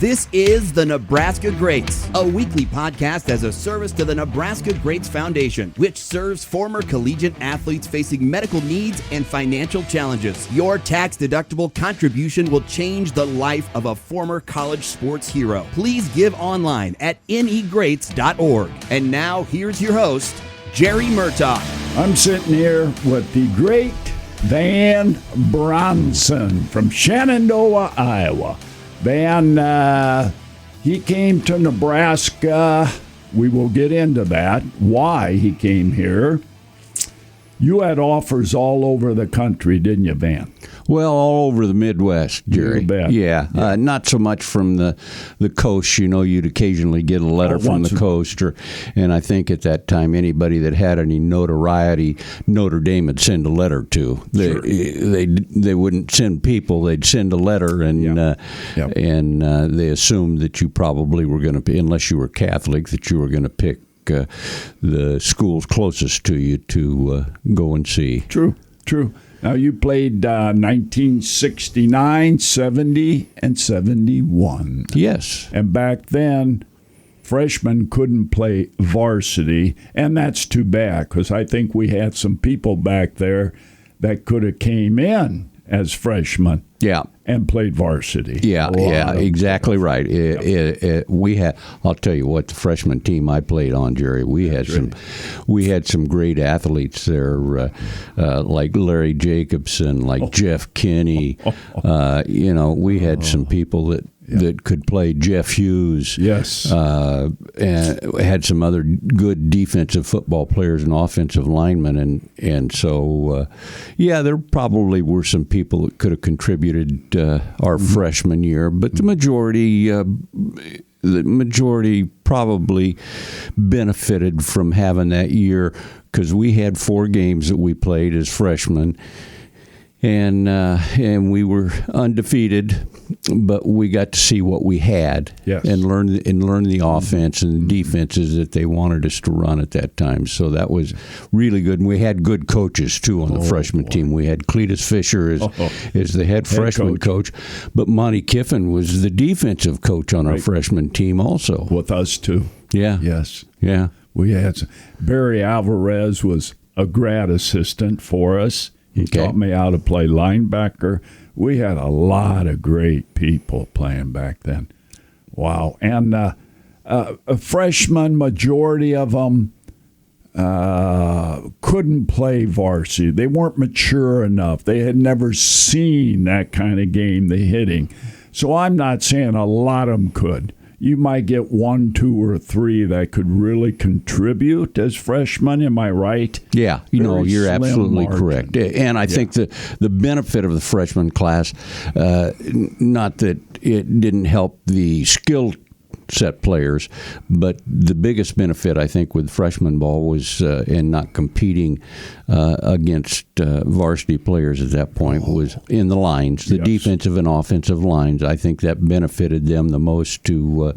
This is the Nebraska Greats, a weekly podcast as a service to the Nebraska Greats Foundation, which serves former collegiate athletes facing medical needs and financial challenges. Your tax-deductible contribution will change the life of a former college sports hero. Please give online at negreats.org. And now, here's your host, Jerry Murtaugh. I'm sitting here with the great Van Brownson from Shenandoah, Iowa. Van, he came to Nebraska. We will get into that, why he came here. You had offers all over the country, didn't you, Van? Well, all over the Midwest, Jerry. You bet. Yeah. Not so much from the coast. You know, you'd occasionally get a letter from the coast. And I think at that time, anybody that had any notoriety, Notre Dame would send a letter to. They wouldn't send people. They'd send a letter, and they assumed that you probably were going to, unless you were Catholic, that you were going to pick the schools closest to you to go and see. True. Now, you played 1969, 70, and 71. Yes. And back then, freshmen couldn't play varsity, and that's too bad because I think we had some people back there that could have came in as freshmen. Yeah. And played varsity. Yeah, exactly right. We had. I'll tell you what, the freshman team I played on, Jerry. We had some great athletes there, like Larry Jacobson, like Jeff Kinney. We had some people that could play. Jeff Hughes. Yes. And had some other good defensive football players and offensive linemen, and so there probably were some people that could have contributed our freshman year, but the majority probably benefited from having that year because we had 4 games that we played as freshmen. And we were undefeated, but we got to see what we had and learn the offense and the defenses that they wanted us to run at that time. So that was really good. And we had good coaches, too, on the freshman team. We had Cletus Fisher as the head freshman coach, but Monty Kiffin was the defensive coach on our freshman team also. With us, too. Yeah. Yes. Yeah. We had Barry Alvarez was a grad assistant for us. He taught me how to play linebacker. We had a lot of great people playing back then. Wow. And a freshman, majority of them couldn't play varsity. They weren't mature enough. They had never seen that kind of game, the hitting. So I'm not saying a lot of them could. You might get 1, 2, or 3 that could really contribute as freshmen. Am I right? Yeah, you're absolutely correct. And I think the benefit of the freshman class, not that it didn't help the skill set players, but the biggest benefit I think with freshman ball was in not competing against varsity players at that point was in the lines, the defensive and offensive lines. I think that benefited them the most to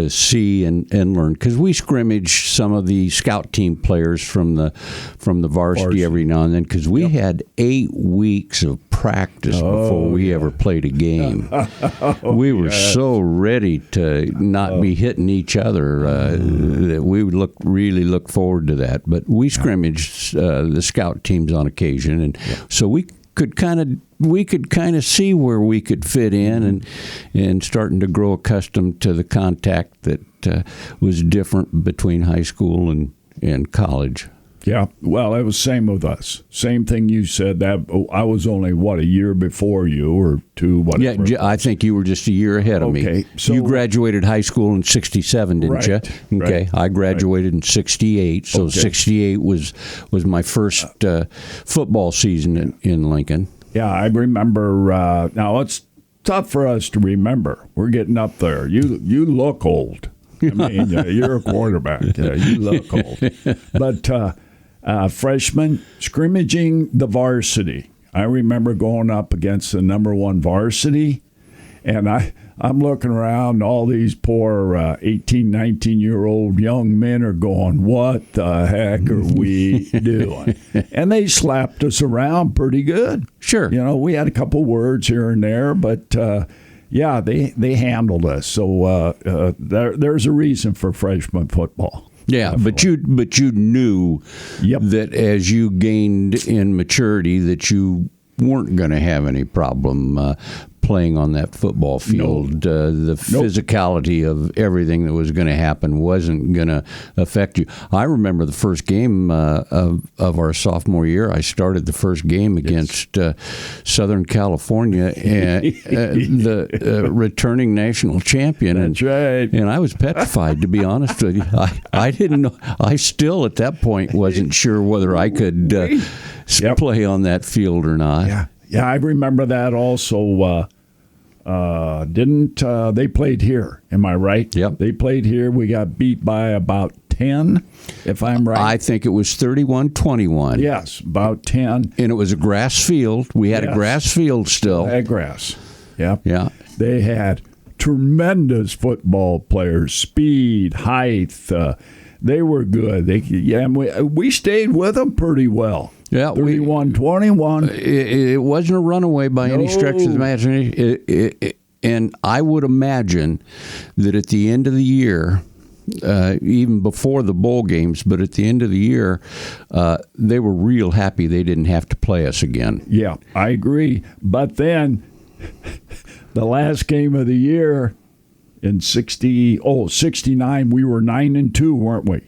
see and learn, because we scrimmaged some of the scout team players from the varsity every now and then, because we had 8 weeks of practice before we ever played a game. We were so ready to not be hitting each other that we would really look forward to that. But we scrimmaged the scout teams on occasion, and so we could kind of see where we could fit in, and starting to grow accustomed to the contact that was different between high school and college. Yeah, well, it was same with us. Same thing you said. That I was only, a year before you or 2, whatever. Yeah, I think you were just a year ahead of me. So you graduated high school in 67, didn't you? Okay, I graduated in 68, so 68 was my first football season in Lincoln. Yeah, I remember. Now, it's tough for us to remember. We're getting up there. You look old. I mean, you're a quarterback. You look old. But freshman scrimmaging the varsity. I remember going up against the number 1 varsity, and I'm looking around, all these poor 18, 19-year-old young men are going, what the heck are we doing? And they slapped us around pretty good. Sure. We had a couple words here and there, but Yeah, they handled us. So there's a reason for freshman football. Yeah, Definitely. but you knew Yep. that as you gained in maturity that you weren't going to have any problem playing on that football field. The physicality of everything that was going to happen wasn't going to affect you. I remember the first game of our sophomore year. I started the first game against Southern California, and the returning national champion. That's right. And I was petrified, to be honest with you. I didn't know. I still, at that point, wasn't sure whether I could play on that field or not. Yeah, I remember that also. They played here? Am I right? Yep. They played here. We got beat by about 10, if I'm right. I think it was 31-21. Yes, about 10. And it was a grass field. We had a grass field still. They had grass. Yep. Yeah. They had tremendous football players, speed, height. They were good. We stayed with them pretty well. Yeah, 31-21. It wasn't a runaway by any stretch of the imagination. And I would imagine that at the end of the year, even before the bowl games, but at the end of the year, they were real happy they didn't have to play us again. Yeah, I agree. But then the last game of the year in 69, we were 9-2, weren't we?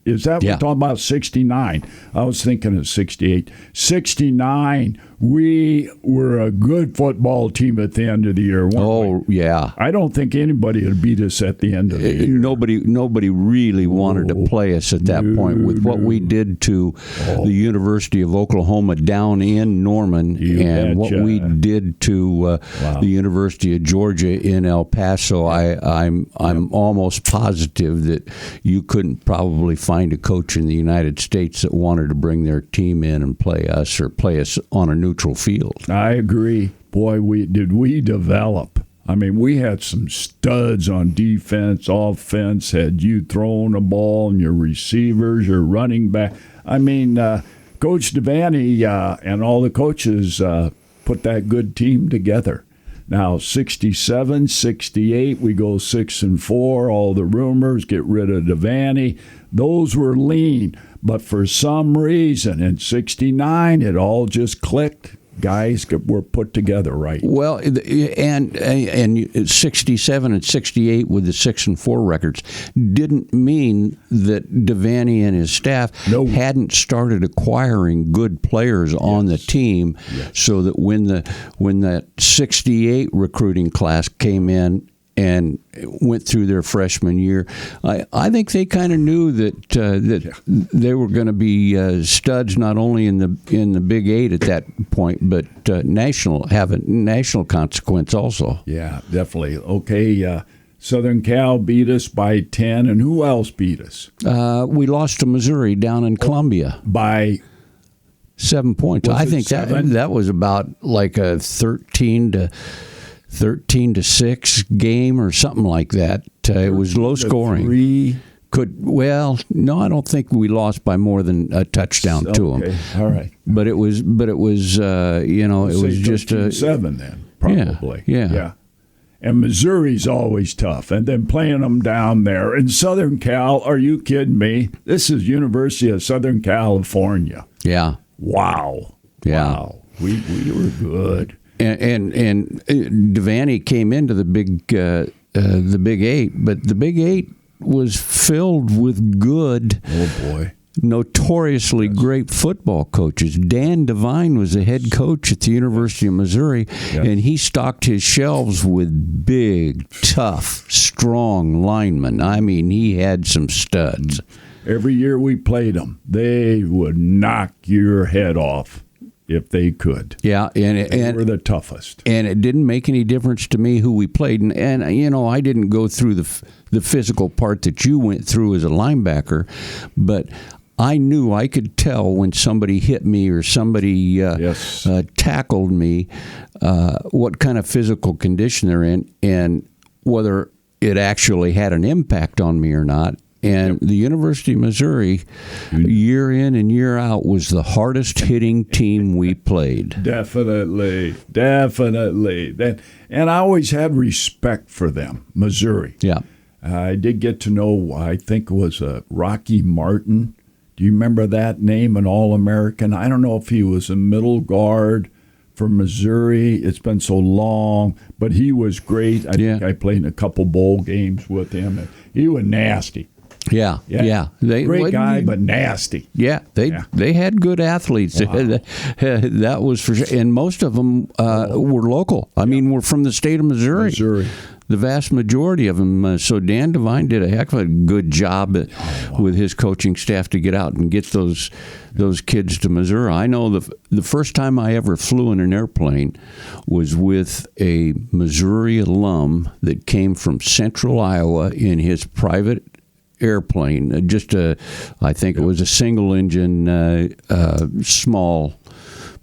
Is that we're talking about 69? I was thinking of 68. 69, we were a good football team at the end of the year, weren't we? Yeah. I don't think anybody would beat us at the end of the year. Nobody really wanted to play us at that point with what we did to the University of Oklahoma down in Norman and what we did to the University of Georgia in El Paso. I'm almost positive that you couldn't probably find a coach in the United States that wanted to bring their team in and play us or play us on a neutral field. I agree. Boy, did we develop. I mean, we had some studs on defense, offense. Had you throwing a ball and your receivers, your running back. I mean, Coach Devaney and all the coaches put that good team together. Now, 67, 68, we go 6-4. All the rumors, get rid of Devaney. Those were lean. But for some reason, in 69, it all just clicked. Guys were put together right. Well, and 67 and 68 with the 6-4 records didn't mean that Devaney and his staff hadn't started acquiring good players on the team, so that when that 68 recruiting class came in and went through their freshman year, I think they kind of knew that they were going to be studs not only in the Big 8 at that point, but national consequence also. Yeah, definitely. Okay, Southern Cal beat us by 10, and who else beat us? We lost to Missouri down in Columbia by 7 points. I think that was about like a 13 to 6 game or something like that. It was low scoring. 3. No, I don't think we lost by more than a touchdown to them. All right. But it was it was just a 7 then, probably. Yeah. And Missouri's always tough. And then playing them down there in Southern Cal, are you kidding me? This is University of Southern California. Yeah. Wow. Yeah. Wow. We were good. And Devaney came into the Big 8, but the Big 8 was filled with good, notoriously great football coaches. Dan Devine was the head coach at the University of Missouri, and he stocked his shelves with big, tough, strong linemen. I mean, he had some studs. Every year we played them, they would knock your head off if they could. Yeah, and they were the toughest. And it didn't make any difference to me who we played. And I didn't go through the physical part that you went through as a linebacker, but I knew I could tell when somebody hit me or somebody tackled me what kind of physical condition they're in and whether it actually had an impact on me or not. And the University of Missouri, year in and year out, was the hardest hitting team we played. Definitely. And I always had respect for them, Missouri. Yeah. I did get to know, I think it was Rocky Martin. Do you remember that name, an All-American? I don't know if he was a middle guard for Missouri. It's been so long, but he was great. I think I played in a couple bowl games with him. He was nasty. Yeah. Great guy, but nasty. Yeah, they had good athletes. Wow. That was for sure. And most of them were local. I mean, were from the state of Missouri. The vast majority of them. So Dan Devine did a heck of a good job with his coaching staff to get out and get those kids to Missouri. I know the first time I ever flew in an airplane was with a Missouri alum that came from Central Iowa in his private airplane. I think it was a single engine, small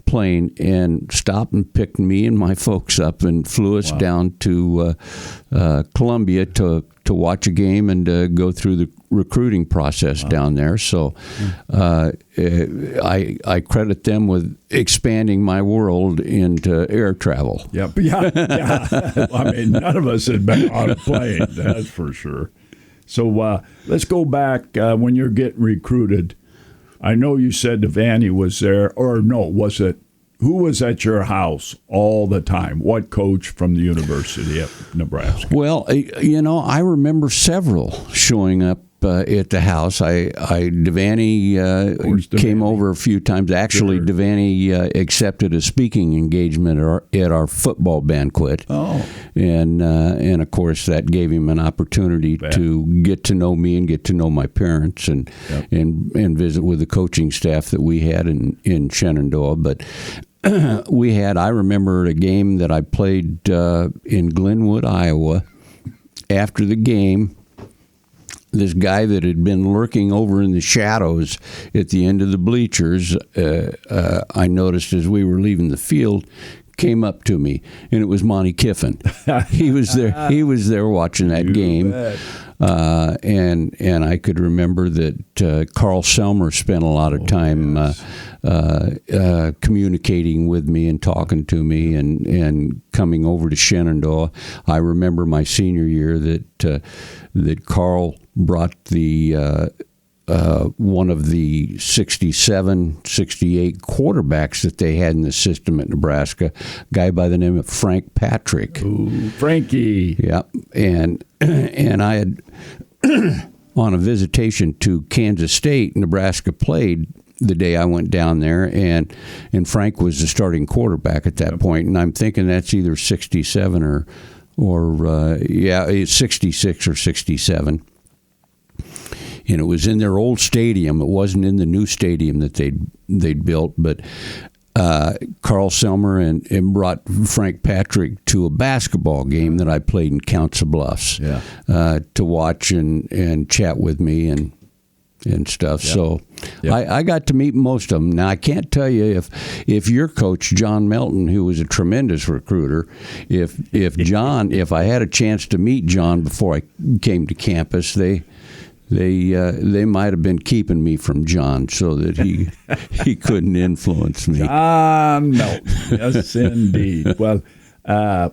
plane, and stopped and picked me and my folks up and flew us down to Columbia to watch a game and go through the recruiting process down there. So I credit them with expanding my world into air travel. Yeah. I mean, none of us had been on a plane, that's for sure. So let's go back when you're getting recruited. I know you said Devaney was there, or no, was it? Who was at your house all the time? What coach from the University of Nebraska? Well, I remember several showing up at the house. Devaney came over a few times. Actually, sure. Devaney accepted a speaking engagement at our football banquet. Oh, and of course that gave him an opportunity to get to know me and get to know my parents and visit with the coaching staff that we had in Shenandoah. But I remember a game that I played in Glenwood, Iowa. After the game, this guy that had been lurking over in the shadows at the end of the bleachers, I noticed as we were leaving the field, came up to me, and it was Monty Kiffin. He was there. He was there watching that game, and I could remember that Carl Selmer spent a lot of time communicating with me and talking to me and coming over to Shenandoah. I remember my senior year that Carl brought the one of the 67, 68 quarterbacks that they had in the system at Nebraska, a guy by the name of Frank Patrick. Ooh, Frankie. Yeah, and I had on a visitation to Kansas State, Nebraska played the day I went down there, and Frank was the starting quarterback at that point, and I'm thinking that's either 67 or 66 or 67. And it was in their old stadium. It wasn't in the new stadium that they'd built. But Carl Selmer and brought Frank Patrick to a basketball game that I played in Council Bluffs to watch and chat with me and stuff. Yeah. So I got to meet most of them. Now, I can't tell you if your coach, John Melton, who was a tremendous recruiter, if I had a chance to meet John before I came to campus, they might have been keeping me from John so that he couldn't influence me. John Melton, yes, indeed. Well,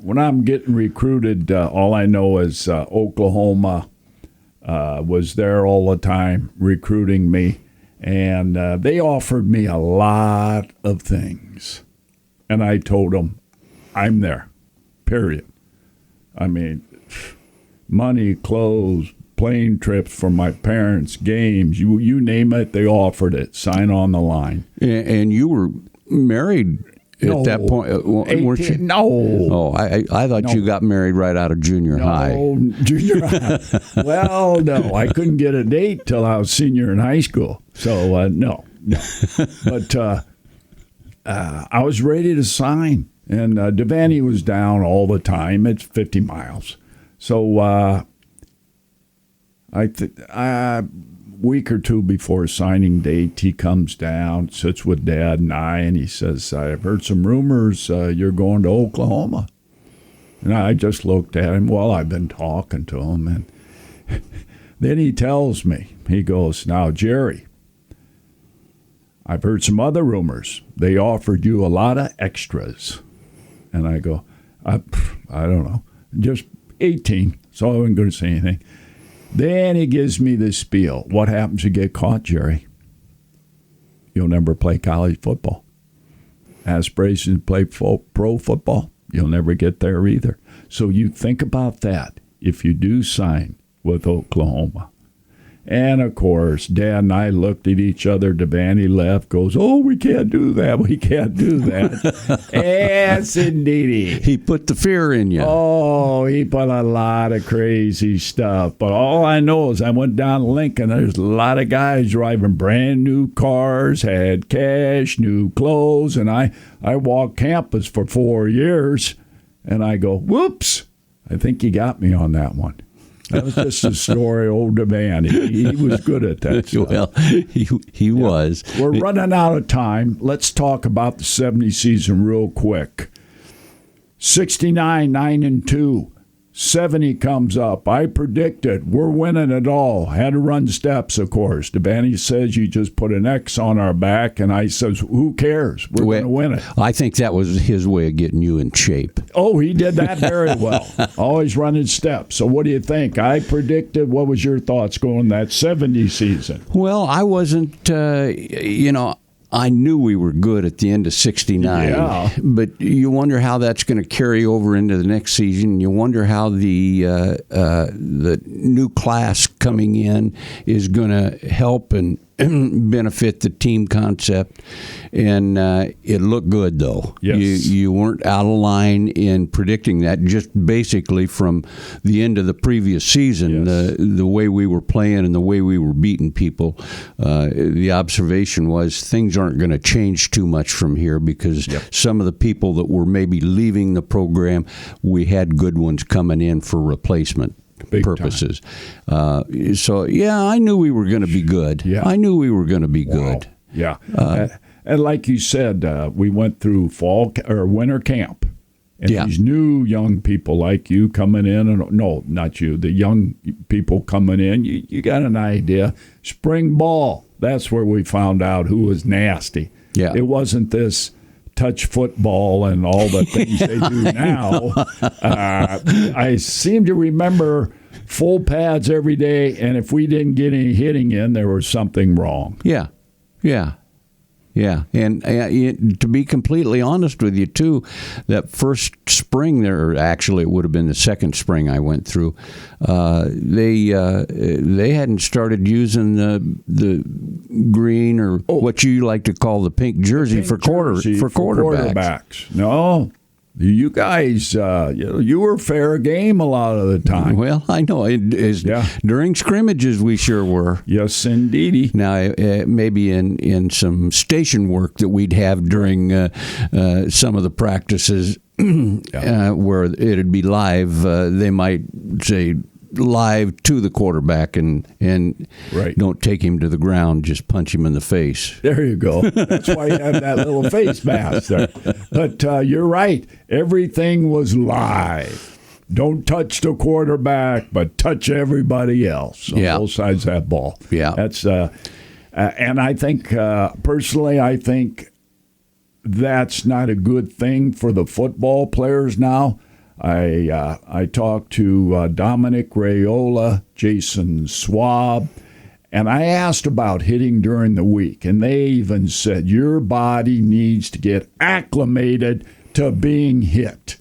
when I'm getting recruited, all I know is Oklahoma was there all the time recruiting me, and they offered me a lot of things, and I told them, I'm there, period. I mean, money, clothes, plane trips for my parents, games, you name it, they offered it. Sign on the line. And you were married at that point, weren't you? No. Oh, I thought you got married right out of junior high. Junior high. Well, no, I couldn't get a date till I was senior in high school. So, no. But I was ready to sign. And Devaney was down all the time. It's 50 miles. So, a week or two before signing date, he comes down, sits with Dad and I, and he says, I've heard some rumors you're going to Oklahoma. And I just looked at him. Well, I've been talking to him. And Then he tells me, he goes, now, Jerry, I've heard some other rumors. They offered you a lot of extras. And I go, I don't know, just 18, so I wasn't going to say anything. Then he gives me this spiel. What happens if you get caught, Jerry? You'll never play college football. Aspirations to play pro football, you'll never get there either. So you think about that if you do sign with Oklahoma. And, of course, Dad and I looked at each other. Devaney left, goes, oh, we can't do that. We can't do that. Yes, indeed. He put the fear in you. Oh, he put a lot of crazy stuff. But all I know is I went down Lincoln. There's a lot of guys driving brand new cars, had cash, new clothes. And I walked campus for 4 years. And I go, whoops, I think you got me on that one. That was just a story, old Devaney. He was good at that stuff. Well, he was. We're running out of time. Let's talk about the 70 season real quick. 69, 9-2. 70 comes up. I predicted we're winning it all. Had to run steps, of course. Devaney says you just put an X on our back, and I says, who cares? We're going to win it. I think that was his way of getting you in shape. Oh, he did that very well. Always running steps. So what do you think? I predicted. What was your thoughts going that 70 season? Well, I wasn't, I knew we were good at the end of 69, but you wonder how that's going to carry over into the next season. You wonder how the new class coming in is going to help and benefit the team concept. And it looked good, though. Yes. You weren't out of line in predicting that, just basically from the end of the previous season, the way we were playing and the way we were beating people. The observation was things aren't going to change too much from here because some of the people that were maybe leaving the program, we had good ones coming in for replacement purposes. I knew we were going to be good. Yeah. I knew we were going to be good. Yeah. And like you said, we went through fall or winter camp. And these new young people like you coming in, and no, not you, the young people coming in, you got an idea. Spring ball, that's where we found out who was nasty. Yeah. It wasn't this touch football and all the things they do now. I seem to remember full pads every day, and if we didn't get any hitting in, there was something wrong. Yeah. And to be completely honest with you, too, that first spring there, actually it would have been the second spring I went through, they hadn't started using the green or what you like to call the pink jersey for quarterbacks. No. You guys, you were fair game a lot of the time. Well, I know. During scrimmages, we sure were. Yes, indeedy. Now, maybe in some station work that we'd have during some of the practices where it'd be live, they might say live to the quarterback and don't take him to the ground, just punch him in the face. There you go. That's why you have that little face mask there. But you're right. Everything was live. Don't touch the quarterback, but touch everybody else on both sides of that ball. Yeah. That's and I think personally, I think that's not a good thing for the football players now. I talked to Dominic Raiola, Jason Swab, and I asked about hitting during the week, and they even said your body needs to get acclimated to being hit.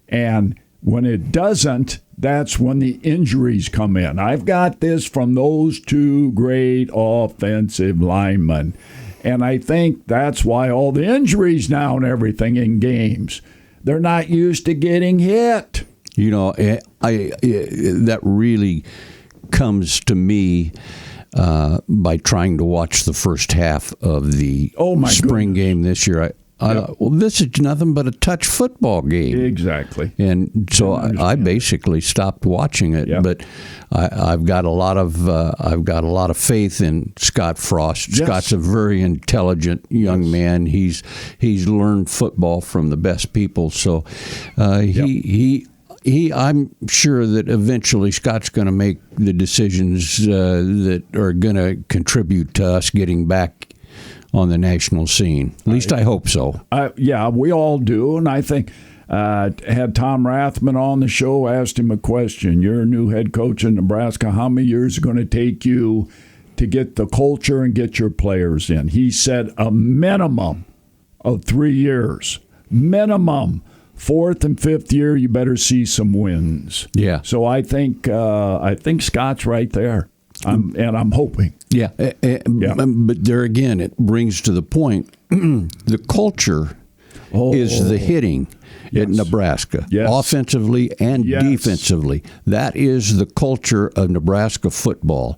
And when it doesn't, that's when the injuries come in. I've got this from those two great offensive linemen, and I think that's why all the injuries now and everything in games. They're not used to getting hit. You know, that really comes to me by trying to watch the first half of the spring game this year. Well, this is nothing but a touch football game. Exactly. And so I basically stopped watching it. Yep. But I've got a lot of faith in Scott Frost. Yes. Scott's a very intelligent young man. He's learned football from the best people. So he I'm sure that eventually Scott's going to make the decisions that are going to contribute to us getting back on the national scene. At least I hope so. Yeah, we all do, and I think had Tom Rathman on the show, asked him a question. You're a new head coach in Nebraska. How many years is it going to take you to get the culture and get your players in? He said a minimum of 3 years. Minimum. 4th and 5th year, you better see some wins. Yeah. So I think Scott's right there. I'm hoping. Yeah. But there again, it brings to the point, the culture is the hitting at Nebraska, offensively and defensively. That is the culture of Nebraska football,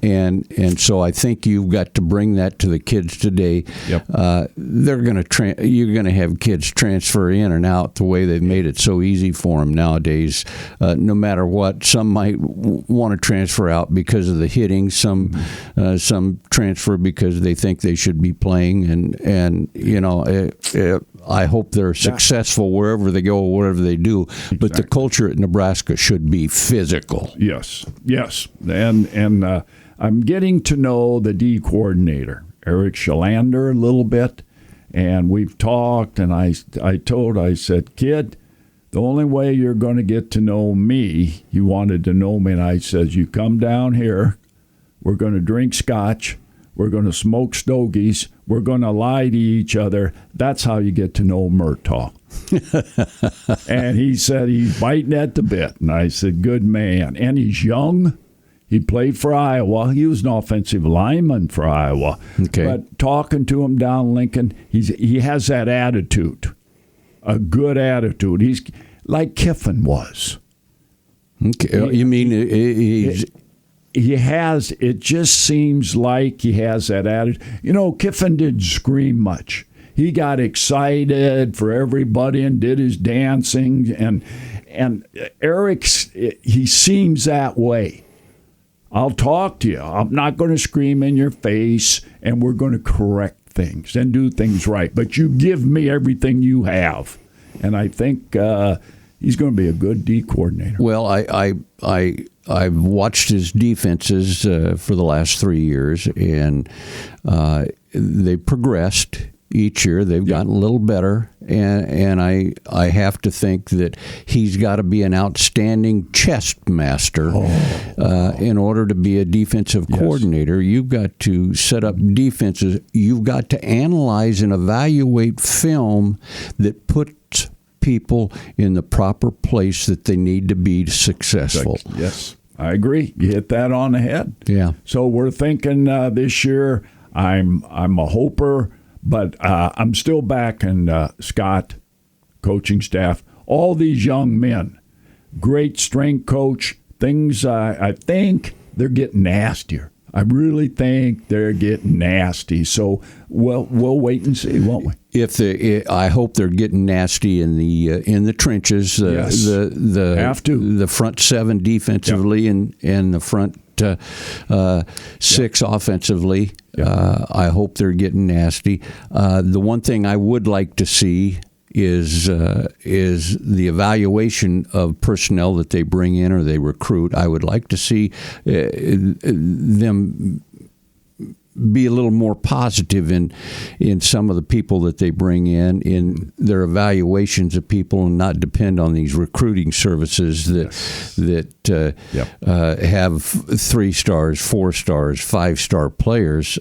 and so I think you've got to bring that to the kids today. They're going to you're going to have kids transfer in and out the way they've made it so easy for them nowadays. No matter what, some might want to transfer out because of the hitting. Some transfer because they think they should be playing, and you know. I hope they're successful wherever they go, whatever they do. Exactly. But the culture at Nebraska should be physical. Yes, and I'm getting to know the D coordinator, Eric Schalander, a little bit, and we've talked. And I said, kid, the only way you're going to get to know me, you wanted to know me, and I said, you come down here, we're going to drink scotch. We're going to smoke stogies. We're going to lie to each other. That's how you get to know Murtaugh. And he said he's biting at the bit. And I said, good man. And he's young. He played for Iowa. He was an offensive lineman for Iowa. Okay. But talking to him down Lincoln, he has that attitude, a good attitude. He's like Kiffin was. Okay. You mean he's... It just seems like he has that attitude. You know, Kiffin didn't scream much. He got excited for everybody and did his dancing. And Eric, he seems that way. I'll talk to you. I'm not going to scream in your face, and we're going to correct things and do things right. But you give me everything you have. And I think he's going to be a good D coordinator. Well, I've watched his defenses for the last 3 years, and they progressed each year. They've gotten a little better, and I have to think that he's got to be an outstanding chess master in order to be a defensive coordinator. You've got to set up defenses. You've got to analyze and evaluate film that puts people in the proper place that they need to be successful. Yes, I agree. You hit that on the head. Yeah. So we're thinking this year. I'm a hoper, but I'm still backing Scott, coaching staff, all these young men. Great strength coach. Things I think they're getting nastier. I really think they're getting nasty. So we'll wait and see, won't we? I hope they're getting nasty in the trenches. Have to. The front seven defensively and the front six offensively. I hope they're getting nasty. The one thing I would like to see is the evaluation of personnel that they bring in or they recruit. I would like to see them be a little more positive in some of the people that they bring in their evaluations of people, and not depend on these recruiting services that have 3 stars, 4 stars, 5-star players.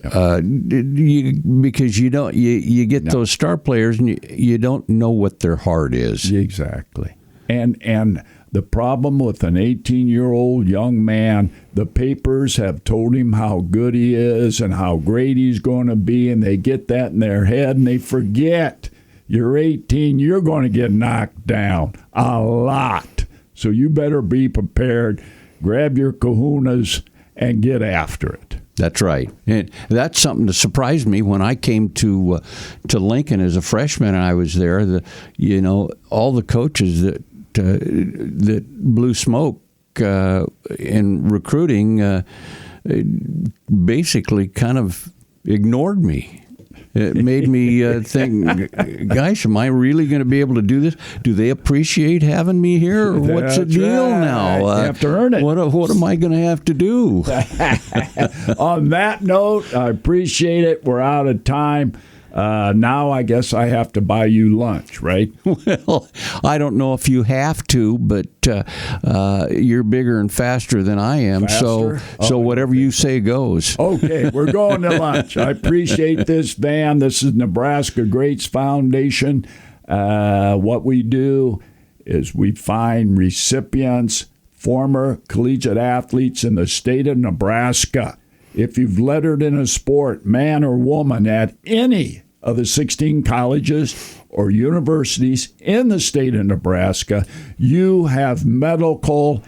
Because you get those star players and you don't know what their heart is. Exactly. And the problem with an 18-year-old young man, the papers have told him how good he is and how great he's going to be, and they get that in their head, and they forget you're 18, you're going to get knocked down a lot. So you better be prepared. Grab your kahunas and get after it. That's right. And that's something that surprised me when I came to Lincoln as a freshman and I was there. All the coaches that blew smoke in recruiting basically kind of ignored me. It made me think, gosh, am I really going to be able to do this? Do they appreciate having me here? Or what's the deal now? You have to earn it. What am I going to have to do? On that note, I appreciate it. We're out of time. Now I guess I have to buy you lunch, right? Well, I don't know if you have to, but you're bigger and faster than I am. Faster? So whatever you say goes. Okay, we're going to lunch. I appreciate this, Van. This is Nebraska Greats Foundation. What we do is we find recipients, former collegiate athletes in the state of Nebraska. If you've lettered in a sport, man or woman, at any of the 16 colleges or universities in the state of Nebraska, you have medical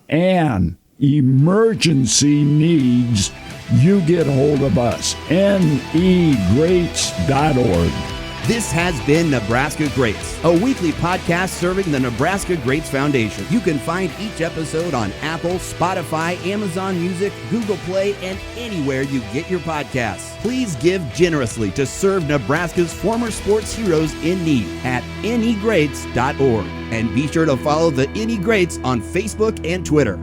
and emergency needs, you get hold of us. negreats.org. This has been Nebraska Greats, a weekly podcast serving the Nebraska Greats Foundation. You can find each episode on Apple, Spotify, Amazon Music, Google Play, and anywhere you get your podcasts. Please give generously to serve Nebraska's former sports heroes in need at negreats.org. And be sure to follow the Any Greats on Facebook and Twitter.